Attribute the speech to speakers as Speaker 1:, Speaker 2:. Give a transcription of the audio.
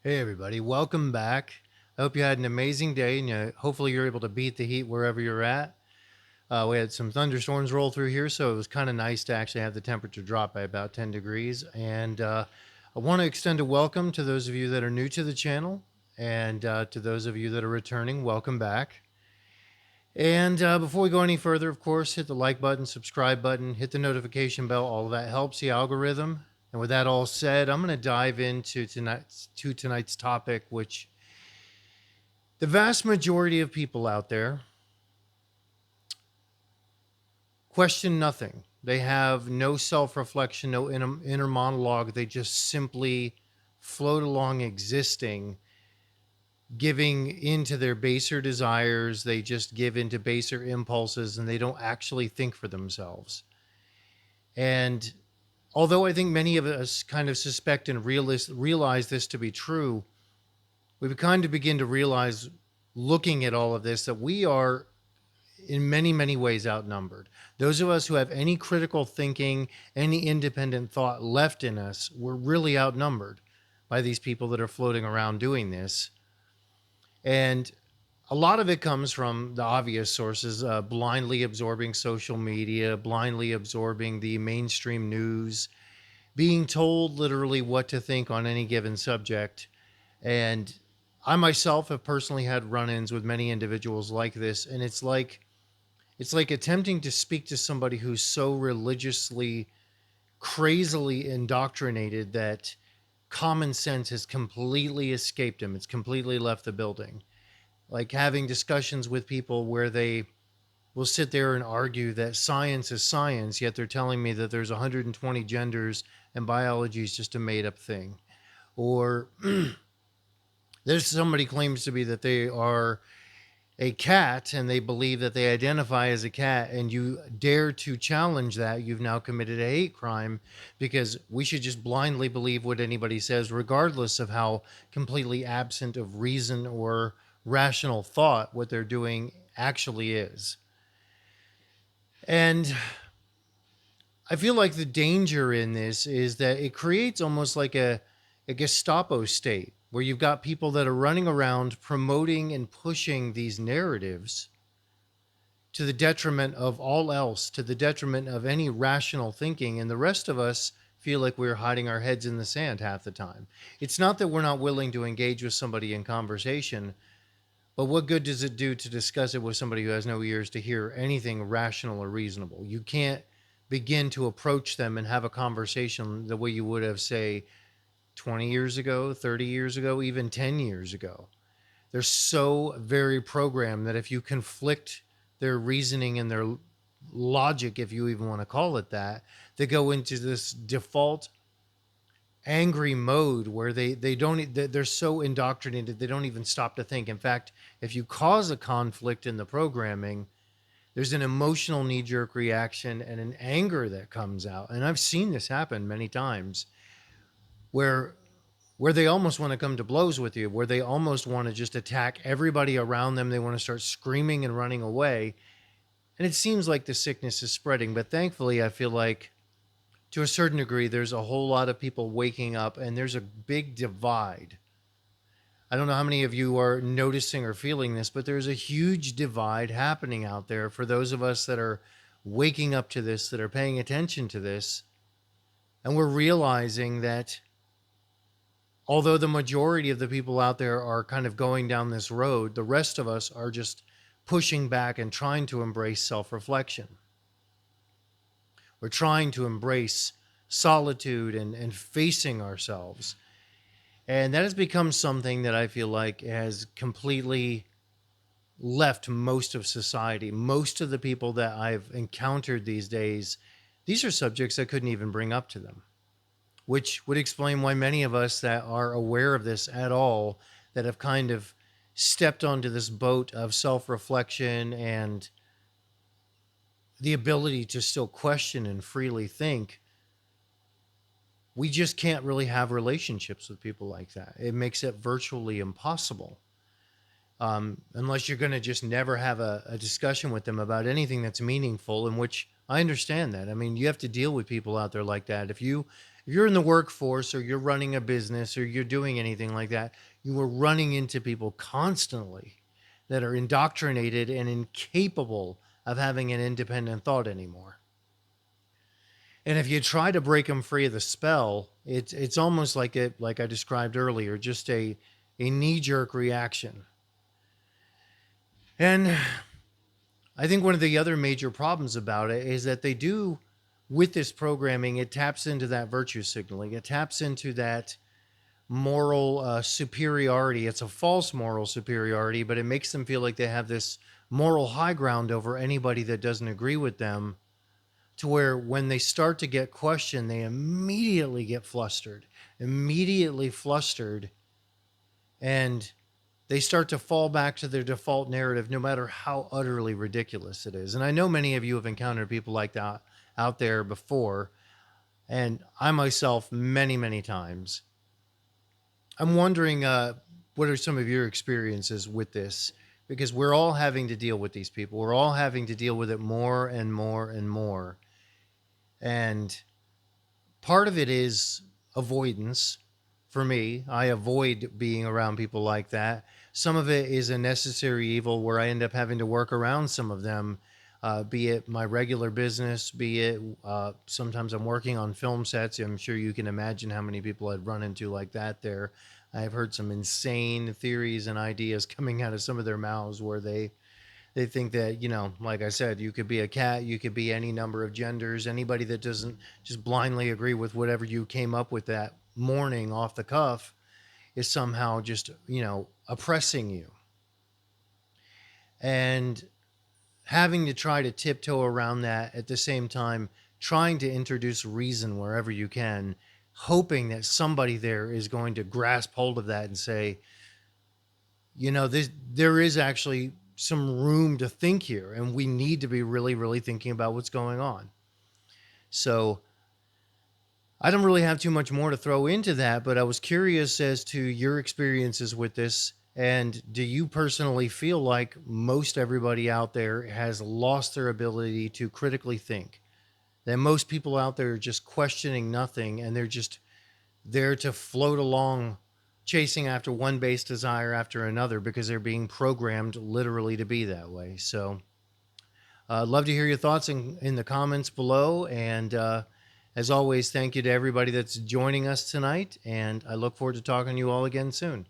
Speaker 1: Hey everybody, welcome back. I hope you had an amazing day and hopefully you're able to beat the heat wherever you're at. We had some thunderstorms roll through here, so it was kind of nice to actually have the temperature drop by about 10 degrees. And I want to extend a welcome to those of you that are new to the channel and to those of you that are returning, welcome back. And before we go any further, of course, hit the like button, subscribe button, hit the notification bell. All of that helps the algorithm. And with that all said, I'm going to dive into tonight's topic, which the vast majority of people out there question nothing. They have no self reflection, no inner monologue. They just simply float along existing, giving into their baser desires. They just give into baser impulses and they don't actually think for themselves. And although I think many of us kind of suspect and realize this to be true, we kind of begin to realize, looking at all of this, that we are in many, many ways outnumbered. Those of us who have any critical thinking, any independent thought left in us, we're really outnumbered by these people that are floating around doing this. And a lot of it comes from the obvious sources, blindly absorbing social media, blindly absorbing the mainstream news, being told literally what to think on any given subject. And I myself have personally had run-ins with many individuals like this, and it's like attempting to speak to somebody who's so religiously, crazily indoctrinated that common sense has completely escaped him. It's completely left the building. Like having discussions with people where they will sit there and argue that science is science, yet they're telling me that there's 120 genders and biology is just a made up thing. Or there's somebody claims to be that they are a cat and they believe that they identify as a cat, and you dare to challenge that, you've now committed a hate crime, because we should just blindly believe what anybody says, regardless of how completely absent of reason or rational thought what they're doing actually is. And I feel like the danger in this is that it creates almost like a Gestapo state where you've got people that are running around promoting and pushing these narratives to the detriment of all else, to the detriment of any rational thinking. And the rest of us feel like we're hiding our heads in the sand half the time. It's not that we're not willing to engage with somebody in conversation, but what good does it do to discuss it with somebody who has no ears to hear anything rational or reasonable? You can't begin to approach them and have a conversation the way you would have, say, 20 years ago, 30 years ago, even 10 years ago. They're so very programmed that if you conflict their reasoning and their logic, if you even want to call it that, they go into this default angry mode where they don't, they're so indoctrinated they don't even stop to think. In fact, if you cause a conflict in the programming, there's an emotional knee-jerk reaction and an anger that comes out. And I've seen this happen many times where they almost want to come to blows with you, where they almost want to just attack everybody around them. They want to start screaming and running away. And it seems like the sickness is spreading. But thankfully, I feel like to a certain degree, there's a whole lot of people waking up, and there's a big divide. I don't know how many of you are noticing or feeling this, but there's a huge divide happening out there for those of us that are waking up to this, that are paying attention to this. And we're realizing that although the majority of the people out there are kind of going down this road, the rest of us are just pushing back and trying to embrace self-reflection. We're trying to embrace solitude and facing ourselves. And that has become something that I feel like has completely left most of society. Most of the people that I've encountered these days, these are subjects I couldn't even bring up to them, which would explain why many of us that are aware of this at all, that have kind of stepped onto this boat of self-reflection and the ability to still question and freely think, we just can't really have relationships with people like that. It makes it virtually impossible. Unless you're going to just never have a discussion with them about anything that's meaningful, in which I understand that. I mean, you have to deal with people out there like that. If you're in the workforce or you're running a business or you're doing anything like that, you are running into people constantly that are indoctrinated and incapable of having an independent thought anymore. And if you try to break them free of the spell, it's almost like I described earlier, just a knee jerk reaction. And I think one of the other major problems about it is that they do, with this programming, it taps into that virtue signaling. It taps into that moral superiority. It's a false moral superiority, but it makes them feel like they have this moral high ground over anybody that doesn't agree with them, to where when they start to get questioned, they immediately get immediately flustered, and they start to fall back to their default narrative, no matter how utterly ridiculous it is. And I know many of you have encountered people like that out there before, and I myself many, many times. I'm wondering, what are some of your experiences with this? Because we're all having to deal with these people. We're all having to deal with it more and more and more. And part of it is avoidance. For me, I avoid being around people like that. Some of it is a necessary evil where I end up having to work around some of them, be it my regular business, be it sometimes I'm working on film sets. I'm sure you can imagine how many people I'd run into like that there. I've heard some insane theories and ideas coming out of some of their mouths where they think that, like I said, you could be a cat, you could be any number of genders. Anybody that doesn't just blindly agree with whatever you came up with that morning off the cuff is somehow just, oppressing you. And having to try to tiptoe around that, at the same time trying to introduce reason wherever you can, hoping that somebody there is going to grasp hold of that and say, there is actually some room to think here, and we need to be really, really thinking about what's going on. So I don't really have too much more to throw into that, but I was curious as to your experiences with this. And do you personally feel like most everybody out there has lost their ability to critically think? That most people out there are just questioning nothing, and they're just there to float along, chasing after one base desire after another because they're being programmed literally to be that way. So I'd love to hear your thoughts in the comments below. And as always, thank you to everybody that's joining us tonight. And I look forward to talking to you all again soon.